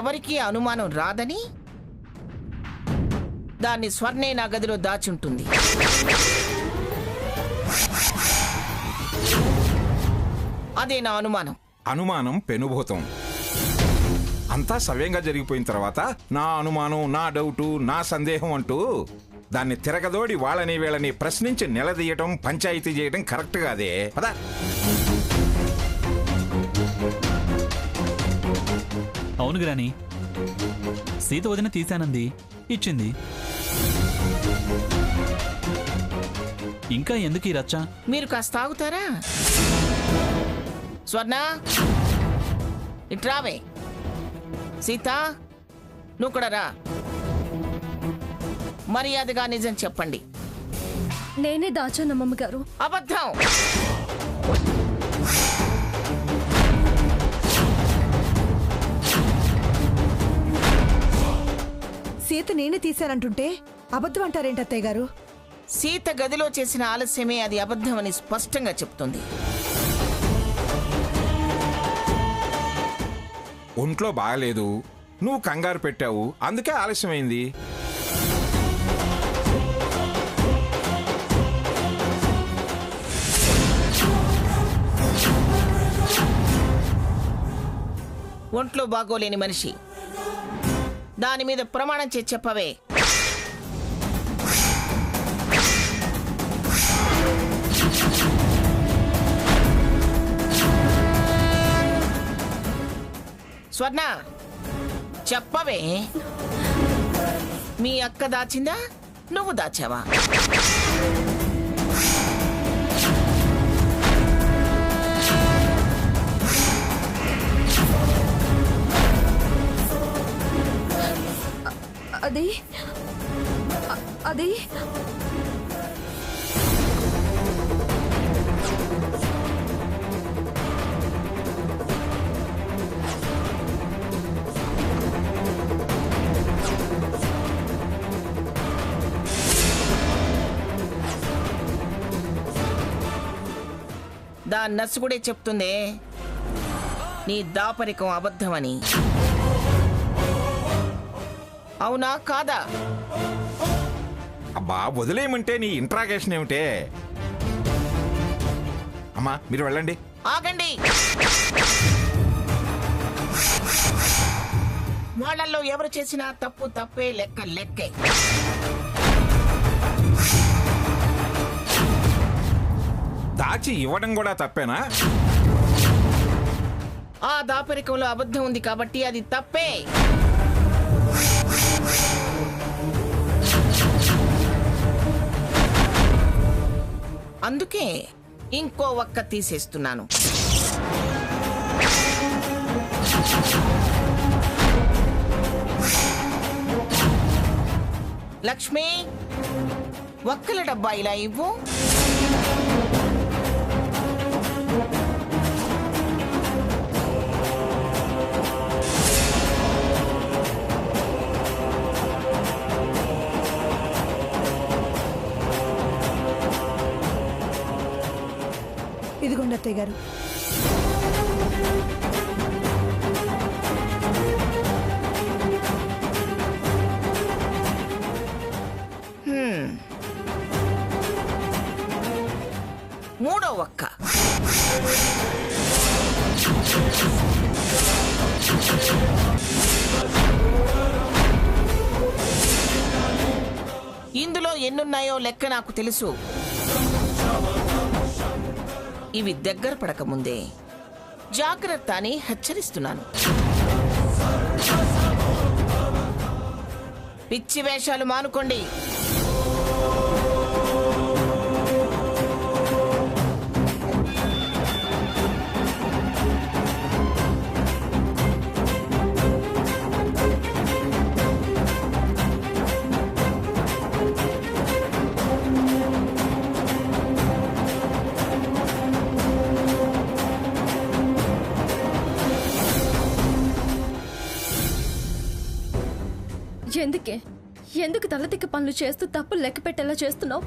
ఎవరికీ అనుమానం రాదని దాన్ని స్వర్ణే నా గదిలో దాచుంటుంది. అదే నా అనుమానం. అనుమానం పెనుభూతం. అంతా సవ్యంగా జరిగిపోయిన తర్వాత నా అనుమానం, నా డౌటు, నా సందేహం అంటూ దాన్ని తిరగదోడి వాళ్ళని వీళ్ళని ప్రశ్నించి నిలదీయటం, పంచాయతీ చేయడం కరెక్ట్ కాదే. పదా అవును గ్రాని, సీత వదిన తీశానంది, ఇచ్చింది. ఇంకా ఎందుకు ఈ రచ్చ? మీరు కాస్త ఆగుతారా? స్వర్ణ, ఇట్రావే. సీత, నువ్వు కూడా రా. మర్యాదగా నిజం చెప్పండి. నేనే దాచాను అమ్మమ్మ గారు. అబద్ధం. సీత నేనే తీశానంటుంటే అబద్ధం అంటారేంటి అత్తయ్య గారు? సీత గదిలో చేసిన ఆలస్యమే అది అబద్ధమని స్పష్టంగా చెప్తుంది. ఒంట్లో బాగలేదు, నువ్వు కంగారు పెట్టావు, అందుకే ఆలస్యమైంది. ఒంట్లో బాగోలేని మనిషి, దాని మీద ప్రమాణం చేసి చెప్పవే. స్వర్ణ, చెప్పవే. మీ అక్క దాచిందా, నువ్వు దాచావా? అది అది దాని నర్సు కూడా చెప్తుందే నీ దాపరికం అబద్ధమని. అవునా కాదా? అబ్బా వదిలేయమంటే నీ ఇంట్రాగేషన్ ఏమిటే? అమ్మా మీరు వెళ్ళండి. ఆగండి. వాళ్ళల్లో ఎవరు చేసినా తప్పు తప్పే, లెక్క లెక్కే. దాచి ఇవ్వడం కూడా తప్పేనా? ఆ దాపరికంలో అబద్ధం ఉంది కాబట్టి అది తప్పే. అందుకే ఇంకో ఒక్క తీసేస్తున్నాను. లక్ష్మి, ఒక్కల డబ్బా ఇలా ఇవ్వు. ఇదిగోండి అత్తయ్య గారు. మూడో ఒక్క. ఇందులో ఎన్నున్నాయో లెక్క నాకు తెలుసు. ఇవి దగ్గర పడకముందే జాగ్రత్త అని హెచ్చరిస్తున్నాను. పిచ్చి వేషాలు మానుకోండి. ఎందుకు తలతిక్క పనులు చేస్తూ తప్పులు లెక్క పెట్టేలా చేస్తున్నావు?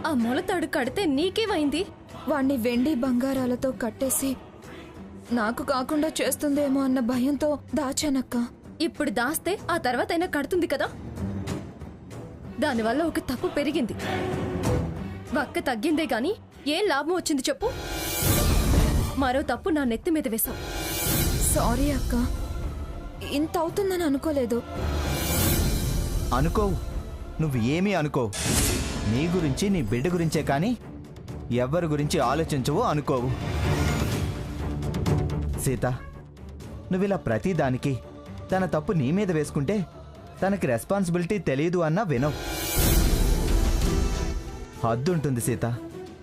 ఆ మొలతాడు కడితే నీకేమైంది? వాణ్ణి వెండి బంగారాలతో కట్టేసి నాకు కాకుండా చేస్తుందేమో అన్న భయంతో దాచానక్క. ఇప్పుడు దాస్తే ఆ తర్వాత అయినా కడుతుంది కదా. దానివల్ల ఒక తప్పు పెరిగింది. వక్క తగ్గిందే గాని ఏం లాభం వచ్చింది చెప్పు. మరో తప్పు నా నెత్తి మీద వేశావు. సారీ అక్క, ఇంత అవుతుందని అనుకోలేదు. అనుకోవు, నువ్వు ఏమీ అనుకోవు. నీ గురించి నీ బిడ్డ గురించే కానీ ఎవరి గురించి ఆలోచించవు, అనుకోవు. సీత, నువ్విలా ప్రతిదానికి తన తప్పు నీ మీద వేసుకుంటే తనకి రెస్పాన్సిబిలిటీ తెలియదు అన్నా వినవు. హద్దు ఉంటుంది సీత,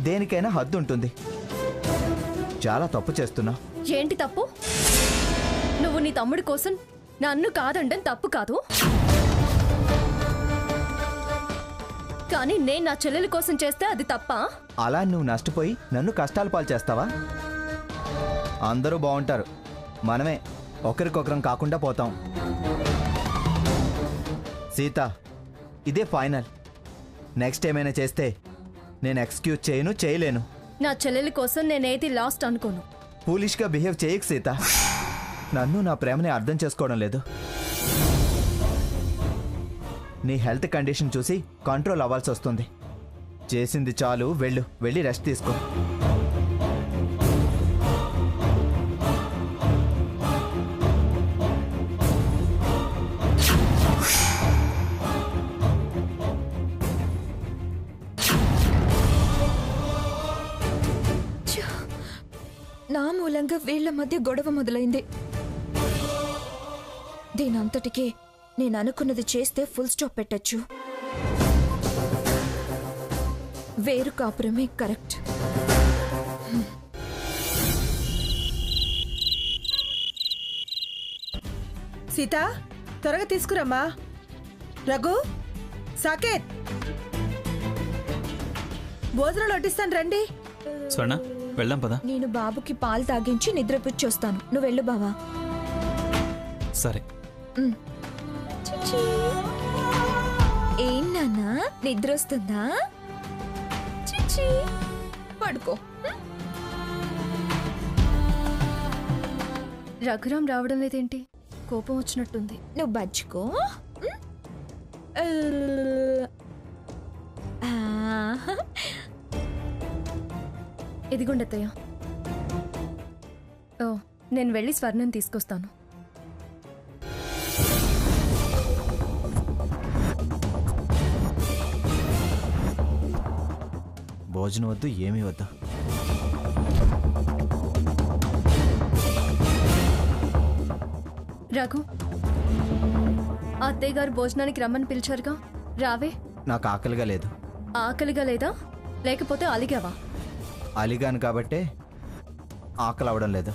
దేనికైనా హద్దు ఉంటుంది. చాలా తప్పు చేస్తున్నావు. ఏంటి తప్పు? నువ్వు నీ తమ్ముడి కోసం నన్ను కాదండం తప్పు కాదు, కానీ నేను నా చెల్లెల కోసం చేస్తే అది తప్పా? అలా నువ్వు నష్టపోయి నన్ను కష్టాల పాలు చేస్తావా? అందరూ బాగుంటారు, మనమే ఒకరికొకరం కాకుండా పోతాం. సీత, ఇదే ఫైనల్. నెక్స్ట్ ఏమైనా చేస్తే నేను ఎక్స్క్యూజ్ చేయలేను. నా చెల్లెల కోసం నేనేది లాస్ట్ అనుకోను. ఫూలిష్గా బిహేవ్ చేయకు సీత. నన్ను నా ప్రేమని అర్థం చేసుకోవడం లేదు. నీ హెల్త్ కండిషన్ చూసి కంట్రోల్ అవ్వాల్సి వస్తుంది. చేసింది చాలు, వెళ్ళి రెస్ట్ తీసుకో. నా మూలంగా వీళ్ల మధ్య గొడవ మొదలైంది. దీనంతటికీ నేను అనుకున్నది చేస్తే ఫుల్ స్టాప్ పెట్టచ్చు. వేరు కాపురమే కరెక్ట్. సీత, త్వరగా తీసుకురమ్మా. రఘు, సాకేత్, భోజనాలు వడ్డిస్తాను రండి. స్వర్ణ, వెళ్దాం పదా. నేను బాబుకి పాలు తాగించి నిద్రపుచ్చొస్తాను. నువ్వు వెళ్ళు బావా. సరే. ఏం నాన్నా, నిద్ర వస్తుందా? చిచి, పడుకో. రఘురాం రావడం లేదేంటి? కోపం వచ్చినట్టుంది. నువ్వు బజ్జుకో. ఇదిగోండత్తయ్య. ఓ, నేను వెళ్ళి స్వర్ణం తీసుకొస్తాను. భోజనం వద్దు, ఏమీ వద్దు. రఘు, అత్తయ్య గారు భోజనానికి రమ్మని పిలిచారుగా, రావే. నాకు ఆకలిగా లేదు. ఆకలిగా లేదా, లేకపోతే అలిగావా? అలిగాను కాబట్టే ఆకలి అవడం లేదు.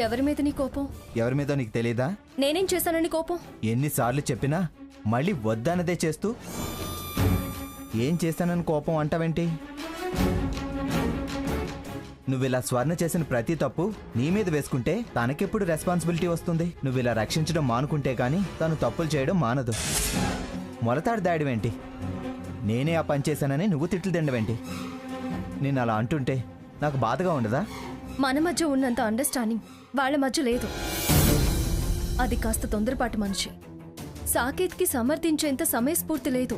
ఎవరి మీద నీ కోపం? ఎవరి మీదో నీకు తెలీదా? నేనేం చేశానని కోపం? ఎన్నిసార్లు చెప్పినా మళ్ళీ వద్దన్నదే చేస్తూ ఏం చేశానని కోపం అంటావేంటి? నువ్విలా స్వర్ణ చేసిన ప్రతి తప్పు నీ మీద వేసుకుంటే తనకెప్పుడు రెస్పాన్సిబిలిటీ వస్తుంది? నువ్విలా రక్షించడం మానుకుంటే కానీ తను తప్పులు చేయడం మానదు. మొలతాడు దాడివేంటి? నేనే ఆ పని చేశానని నువ్వు తిట్లు తిండవేంటి? నేను అలా అంటుంటే నాకు బాధగా ఉండదా? మన మధ్య ఉన్నంత అండర్స్టాండింగ్ వాళ్ళ మధ్య లేదు. అది కాస్త తొందరపాటు మనిషి. సాకేత్కి సమర్థించేంత సమయస్ఫూర్తి లేదు.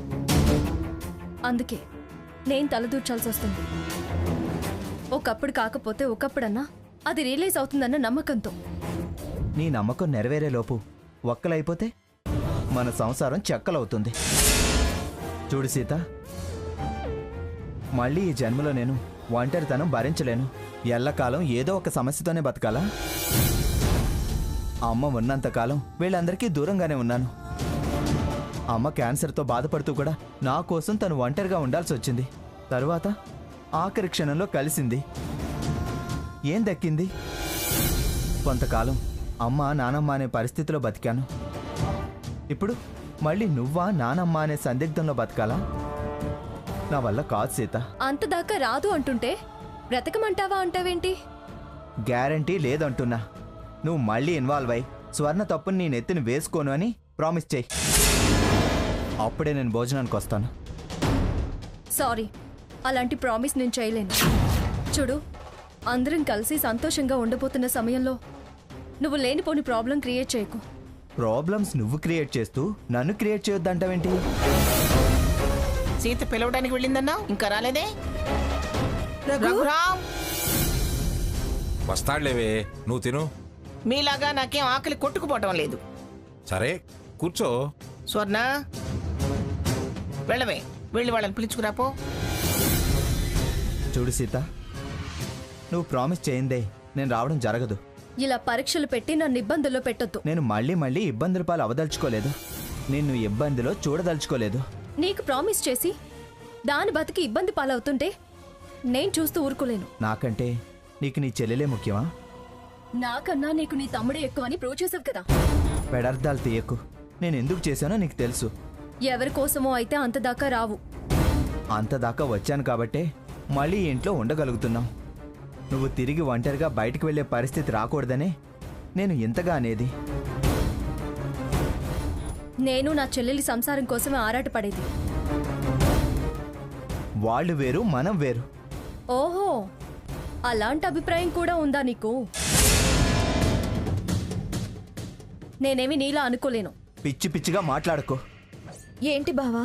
అందుకే నేను తలదూర్చాల్సి వస్తుంది. ఒకప్పుడు కాకపోతే ఒకప్పుడన్నా అది రియలైజ్ అవుతుందన్న నమ్మకంతో. నీ నమ్మకం నెరవేరేలోపు ఒక్కలైపోతే మన సంసారం చెక్కలవుతుంది. చూడు సీత, మళ్ళీ ఈ జన్మలో నేను ఒంటరితనం భరించలేను. ఎల్లకాలం ఏదో ఒక సమస్యతోనే బతకాలా? అమ్మ ఉన్నంతకాలం వీళ్ళందరికీ దూరంగానే ఉన్నాను. అమ్మ క్యాన్సర్తో బాధపడుతూ కూడా నా కోసం తను ఒంటరిగా ఉండాల్సి వచ్చింది. తరువాత ఆఖరి క్షణంలో కలిసింది. ఏం దక్కింది? కొంతకాలం అమ్మ నానమ్మ అనే పరిస్థితిలో బతికాను. ఇప్పుడు మళ్ళీ నువ్వా నానమ్మ అనే సందిగ్ధంలో బతకాలా? నా వల్ల కాదు సీత. అంతదాకా రాదు అంటుంటే బ్రతకమంటావా అంటావేంటి? గ్యారంటీ లేదంటున్నా. నువ్వు మళ్ళీ ఇన్వాల్వ్ అయి స్వర్ణ తప్పుని నీ నెత్తిని వేసుకోను అని ప్రామిస్ చేయి. అప్పుడే నేను భోజనానికి వస్తాను. సారీ, అలాంటి ప్రామిస్ నేను చేయలేను. చూడు, అందరం కలిసి సంతోషంగా ఉండబోతున్న సమయంలో నువ్వు లేనిపోని ప్రాబ్లం క్రియేట్ చేయకు. ప్రాబ్లమ్స్ నువ్వు క్రియేట్ చేస్తూ నన్ను క్రియేట్ చేయొద్దంటావేంటి? సీత పిలవడానికి వెళ్ళిందన్నా ఇంకా రాలేదే? రఘు రఘురామ్, వస్తాడులేవే, నువ్వు తిను. మీలాగా నాకేం ఆకలి కొట్టుకుపోవటం లేదు. సరే కూర్చో. స్వర్ణ, వెళ్ళవే, వెళ్ళి వాళ్ళని పిలుచుకురాపో. చూడు సీత, నువ్వు ప్రామిస్ చేయిందే నేను రావడం జరగదు. ఇలా పరీక్షలు పెట్టి నన్ను ఇబ్బందుల్లో పెట్టొద్దు. నేను మళ్ళీ మళ్ళీ ఇబ్బందుల పాలు అవదలుచుకోలేదు. నిన్ను ఇబ్బందిలో చూడదలుచుకోలేదు. నీకు ప్రామిస్ చేసి దాని బతికి ఇబ్బంది పాలవుతుంటే నేను చూస్తూ ఊరుకోలేను. నాకంటే నీకు నీ చెల్లెలే ముఖ్యమా? నాకన్నా నీకు నీ తమ్ముడే ఎక్కువ అని ప్రూవ్ చేసావు కదా. పెడార్థాలు తీయకు. నేను ఎందుకు చేశానో నీకు తెలుసు. ఎవరి కోసమో అయితే అంతదాకా రావు. అంతదాకా వచ్చాను కాబట్టే మళ్ళీ ఇంట్లో ఉండగలుగుతున్నాం. నువ్వు తిరిగి ఒంటరిగా బయటికి వెళ్ళే పరిస్థితి రాకూడదనే నేను ఇంతగా అనేది. నేను నా చెల్లెలి సంసారం కోసమే ఆరాటపడేది. వాళ్ళు వేరు, మనం వేరు. ఓహో, అలాంటి అభిప్రాయం కూడా ఉందా నీకు? నేనేమి నీలా అనుకోలేను. పిచ్చి పిచ్చిగా మాట్లాడుకో. ఏంటి బావా,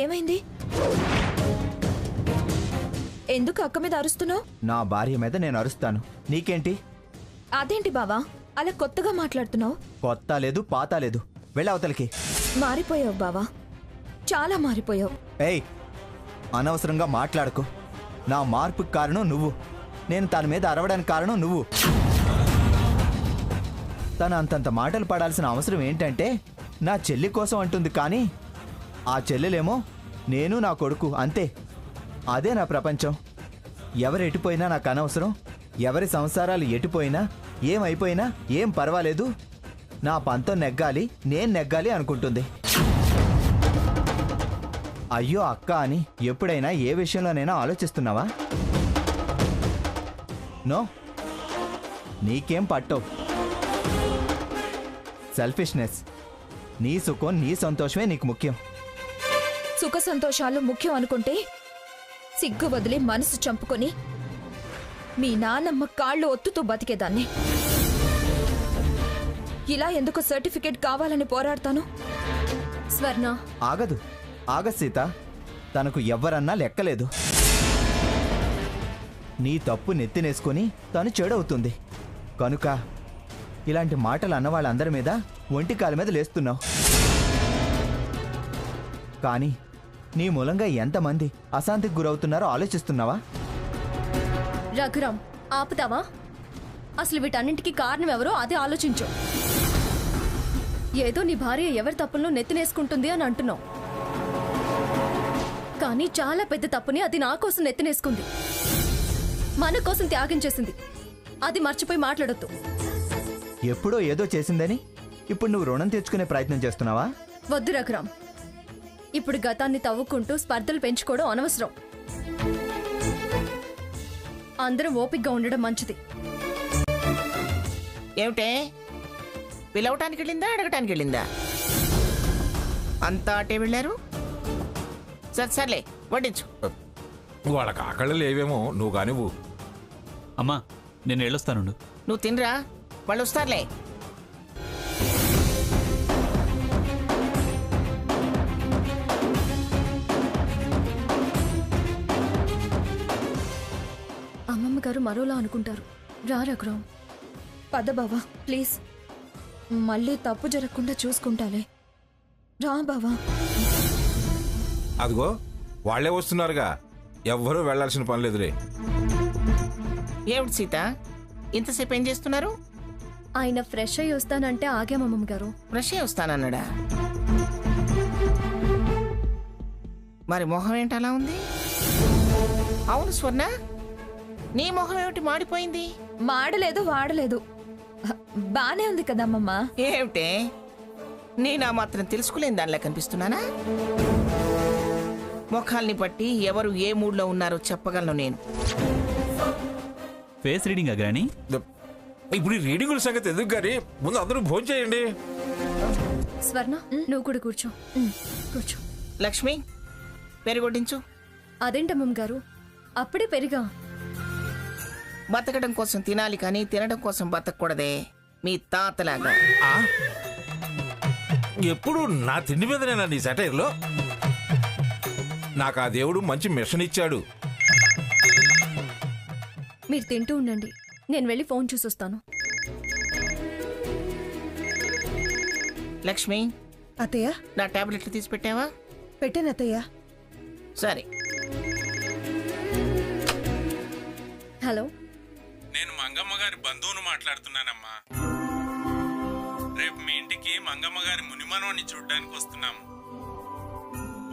ఏమైంది? ఎందుకు అక్క మీద అరుస్తున్నావు? నా భార్య మీద నేను అరుస్తాను, నీకేంటి? అదేంటి బావా అలా కొత్తగా మాట్లాడుతున్నావు? కొత్త లేదు, పాత లేదు. వెళ్ళవతలకి. మారిపోయావు బావా, చాలా మారిపోయావు. ఏయ్, అనవసరంగా మాట్లాడుకో. నా మార్పుకి కారణం నువ్వు. నేను తన మీద అరవడానికి కారణం నువ్వు. తను అంతంత మాటలు పడాల్సిన అవసరం ఏంటంటే నా చెల్లి కోసం అంటుంది, కానీ ఆ చెల్లెలేమో నేను నా కొడుకు, అంతే. అదే నా ప్రపంచం. ఎవరు ఎటుపోయినా నాకు అనవసరం. ఎవరి సంసారాలు ఎటుపోయినా ఏమైపోయినా ఏం పర్వాలేదు. నా పంతం నెగ్గాలి, నేను నెగ్గాలి అనుకుంటుంది. అయ్యో అక్క అని ఎప్పుడైనా ఏ విషయంలోనైనా ఆలోచిస్తున్నావా? నో, నీకేం పట్టవు. సెల్ఫిష్నెస్. నీ సుఖం, నీ సంతోషమే నీకు ముఖ్యం. సుఖ సంతోషాలు ముఖ్యం అనుకుంటే సిగ్గు వదిలి మనసు చంపుకొని మీ నాన్నమ్మ కాళ్ళు ఒత్తుతూ బతికేదాన్ని. ఇలా ఎందుకు సర్టిఫికేట్ కావాలని పోరాడతాను? స్వర్ణ, ఆగదు, ఆగదు సీత. తనకు ఎవ్వరన్నా లెక్కలేదు. నీ తప్పు నెత్తినేసుకొని తను చెడవుతుంది కనుక ఇలాంటి మాటలు అన్న వాళ్ళందరి మీద ఒంటికాల మీద లేస్తున్నావు. కానీ నీ మూలంగా ఎంతమంది అశాంతికి గురవుతున్నారో ఆలోచిస్తున్నావా? రఘురామ్, ఆపుతావా? అసలు వీటన్నింటికి కారణం ఎవరో అదే ఆలోచించు. ఏదో నీ భార్య ఎవరి తప్పులను నెత్తినేసుకుంటుంది అని అంటున్నావు, కానీ చాలా పెద్ద తప్పుని అది నా కోసం నెత్తినేసుకుంది. మన కోసం త్యాగం చేసింది. అది మర్చిపోయి మాట్లాడొద్దు. ఎప్పుడో ఏదో చేసిందని ఇప్పుడు నువ్వు రుణం తెచ్చుకునే ప్రయత్నం చేస్తున్నావా? వద్దు రఘురామ్, ఇప్పుడు గతాన్ని తవ్వుకుంటూ స్పర్ధలు పెంచుకోవడం అనవసరం. అందరం ఓపికగా ఉండడం మంచిది. ఏమిటే, పిలవటానికి వెళ్ళిందా అడగటానికి వెళ్ళిందా? అంతా అటే వెళ్ళారు. సర్లే, వడ్డించు. వాళ్ళకి ఆకళ్ళు లేవేమో, నువ్వు కానివ్వు. అమ్మా, నేను వెళ్ళొస్తానుండు. నువ్వు తినరా, వాళ్ళు వస్తారులే. అమ్మమ్మ గారు మరోలా అనుకుంటారు. రా రఘురామ్. పద బావా ప్లీజ్, మళ్ళీ తప్పు జరగకుండా చూసుకుంటాలే. రా బావా. అదిగో వాళ్లే వస్తున్నారుగా, ఎవ్వరూ వెళ్లాల్సిన పని లేదులే. ఏమిటి సీత, ఇంతసేపు ఏం చేస్తున్నారు? ఆయన ఫ్రెష్ అయ్యి వస్తానంటే ఆగామమ్మమ్మ గారు. ఫ్రెష్ అయ్యి వస్తానన్నాడా? మరి మొహం ఏంటి అలా ఉంది? అవును స్వర్ణ, నీ మొహం ఏమిటి మాడిపోయింది? మాడలేదు వాడలేదు, బానే ఉంది కదమ్మమ్మ. ఏమిటే, నేనా మాత్రం తెలుసుకోలేని దానిలా కనిపిస్తున్నానా? ముఖాల్ని బట్టి ఎవరు ఏ మూడ్లో ఉన్నారో చెప్పగలను నేను. ఫేస్ రీడింగ్ అగ్రాని. ఇప్పుడు ఈ రీడింగుల సంగతి ఎందుకు గాని, ముందు అందరూ భోజనం చేయండి. స్వర్ణ, నువ్వు కూడా కూర్చో. కూర్చో. లక్ష్మి, పెరుగొడ్డించు. అదేంటమ్మమ్మ గారు, అప్పుడే పెరిగా? బతకడం కోసం తినాలి కానీ తినడం కోసం బతకూడదే. మీ తాతలాగా. ఆ? ఎప్పుడు నా తిండి మీదనేనా నీ సెటైర్లో? నాకు ఆ దేవుడు మంచి మిషన్ ఇచ్చాడు. మీరు తింటూ ఉండండి, నేను వెళ్ళి ఫోన్ చూసొస్తాను. లక్ష్మి, అత్తయ్య నా టాబ్లెట్లు తీసి పెట్టావా? పెట్టాను అత్తయ్య. సరే. హలో, నేను మంగమ్మ గారి బంధువును మాట్లాడుతున్నానమ్మా. రేపు మీ ఇంటికి మంగమ్మ గారి మునిమనోని చూడ్డానికి వస్తున్నాము.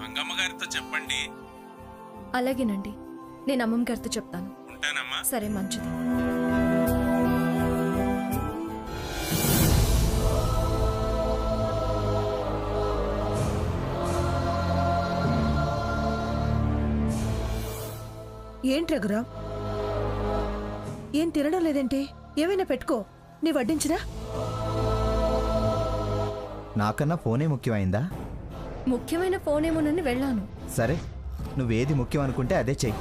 మంగమ్మ గారితో చెప్పండి. అలాగేనండి, నేను అమ్మమ్మ గారితో చెప్తాను. ఉంటానమ్మా. సరే, మంచిది. ఏంటి రఘురామ్, ఏం తినడం లేదేంటి? ఏమైనా పెట్టుకో, నీ వడ్డించినా. నాకన్నా ఫోనే ముఖ్యమైందా? ముఖ్యమైన ఫోన్ ఏమోనని వెళ్ళాను. సరే, నువ్వేది ముఖ్యం అనుకుంటే అదే చెయ్యి.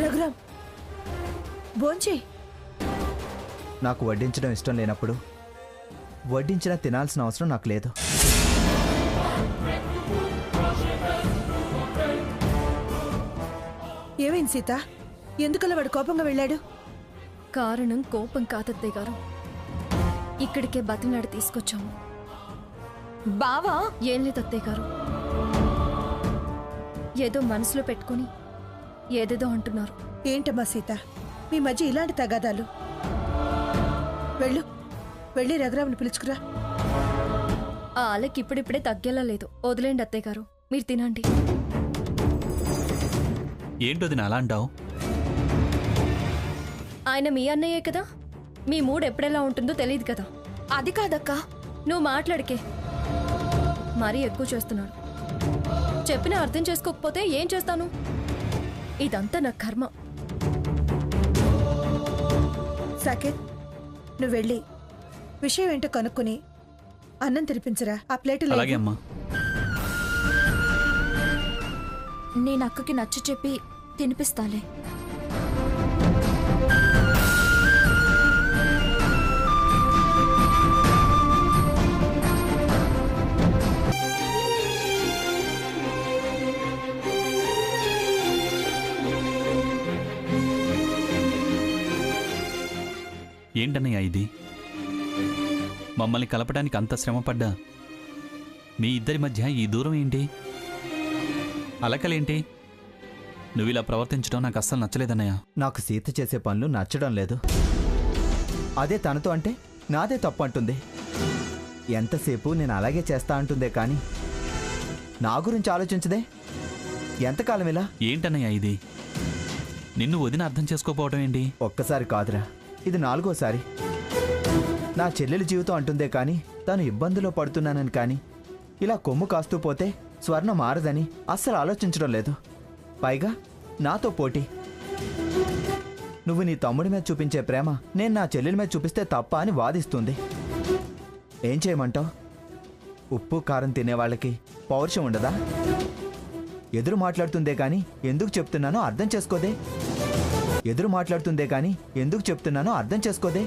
రఘురామ్, భోంచేయ్. నాకు వడ్డించడం ఇష్టం లేనప్పుడు వడ్డించినా తినాల్సిన అవసరం నాకు లేదు. ఏమైంది సీత? ఎందుకలా వాడు కోపంగా వెళ్ళాడు? కారణం కోపం కాదత్తయ్య గారు, ఇక్కడికే బతినాడు తీసుకొచ్చాము. బావా ఏం లేదు అత్తయ్య గారు, ఏదో మనసులో పెట్టుకుని ఏదేదో అంటున్నారు. ఏంటమ్మా సీత, మీ మధ్య ఇలాంటి తగాదాలు? వెళ్ళు, వెళ్ళి రఘురామ్ని పిలుచుకురా. ఆ అలకి ఇప్పుడిప్పుడే తగ్గేలా లేదు. వదిలేండి అత్తయ్య గారు, మీరు తినండి. ఏంటో దీని అలా అంటావు? ఆయన మీ అన్నయ్యే కదా, మీ మూడు ఎప్పుడెలా ఉంటుందో తెలియదు కదా. అది కాదక్కా. నువ్వు మాట్లాడికే మరీ ఎక్కువ చేస్తున్నాడు. చెప్పినా అర్థం చేసుకోకపోతే ఏం చేస్తాను? ఇదంతా నా కర్మ. సాకేత్, నువ్వు వెళ్ళి విషయం ఏంటో కనుక్కుని అన్నం తినిపించరా. ఆ ప్లేటు అలాగే అమ్మా. నేను అక్కకి నచ్చ చెప్పి తినిపిస్తాలే. ఏంటన్నయ్య ఇది? మమ్మల్ని కలపడానికి అంత శ్రమపడ్డా మీ ఇద్దరి మధ్య ఈ దూరం ఏంటి? అలకలేంటి? నువ్వు ఇలా ప్రవర్తించడం నాకు అస్సలు నచ్చలేదన్నయ్య. నాకు సీత చేసే పనులు నచ్చడం లేదు. అదే తనతో అంటే నాదే తప్పు అంటుంది. ఎంతసేపు నేను అలాగే చేస్తా అంటుందే కానీ నా గురించి ఆలోచించదే. ఎంతకాలం ఇలా? ఏంటన్నయ్య ఇది? నిన్ను వదిన అర్థం చేసుకోపోవటం ఏంటి? ఒక్కసారి కాదురా, ఇది 4వసారి. నా చెల్లెలి జీవితం అంటుందే కానీ తను ఇబ్బందులో పడుతున్నానని కానీ ఇలా కొమ్ము కాస్తూ పోతే స్వర్ణ మారదని అస్సలు ఆలోచించడం లేదు. పైగా నాతో పోటీ. నువ్వు నీ తమ్ముడి మీద చూపించే ప్రేమ నేను నా చెల్లెలి మీద చూపిస్తే తప్ప అని వాదిస్తుంది. ఏం చేయమంటావు? ఉప్పు కారం తినేవాళ్ళకి పౌరుషం ఉండదా? ఎదురు మాట్లాడుతుందే కానీ ఎందుకు చెప్తున్నానో అర్థం చేసుకోదే. ఎదురు మాట్లాడుతుందే కానీ ఎందుకు చెప్తున్నానో అర్థం చేసుకోదే.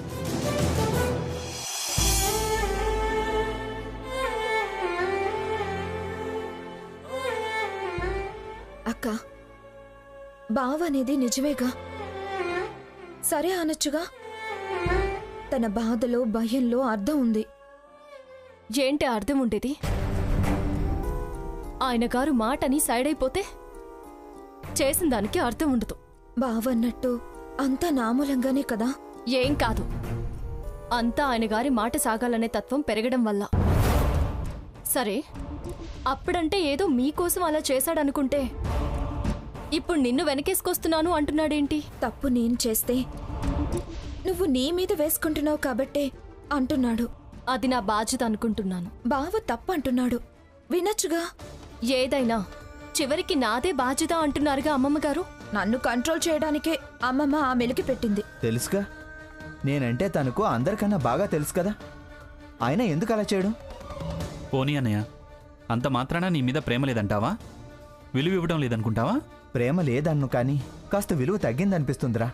అక్క, బావ అనేది నిజమేగా. సరే అనొచ్చుగా. తన బాధలో భయంలో అర్థం ఉంది. ఏంటి అర్థం ఉండేది? ఆయన గారు మాటని సైడ్ అయిపోతే చేసిన దానికి అర్థం ఉండదు. బావన్నట్టు అంతా నామూలంగానే కదా. ఏం కాదు, అంతా ఆయన గారి మాట సాగాలనే తత్వం పెరగడం వల్ల. సరే, అప్పుడంటే ఏదో మీకోసం అలా చేశాడనుకుంటే ఇప్పుడు నిన్ను వెనకేసుకొస్తున్నాను అంటున్నాడేంటి? తప్పు నేను చేస్తే నువ్వు నీ మీద వేసుకుంటున్నావు కాబట్టే అంటున్నాడు. అది నా బాధ్యత అనుకుంటున్నాను. బావ తప్పు అంటున్నాడు, వినొచ్చుగా. ఏదైనా చివరికి నాదే బాధ్యత అంటున్నారుగా అమ్మమ్మ గారు. నన్ను కంట్రోల్ చేయడానికే అమ్మమ్మ ఆ మెలికి పెట్టింది. తెలుసుగా, నేనంటే తనకు అందరికన్నా బాగా తెలుసు కదా. ఆయన ఎందుకు అలా చేయడం? పోనీ అన్నయ్య, అంత మాత్రాన నీ మీద ప్రేమ లేదంటావా? విలువ ఇవ్వడం లేదనుకుంటావా? ప్రేమ లేదన్ను కానీ కాస్త విలువ తగ్గిందనిపిస్తుందిరా.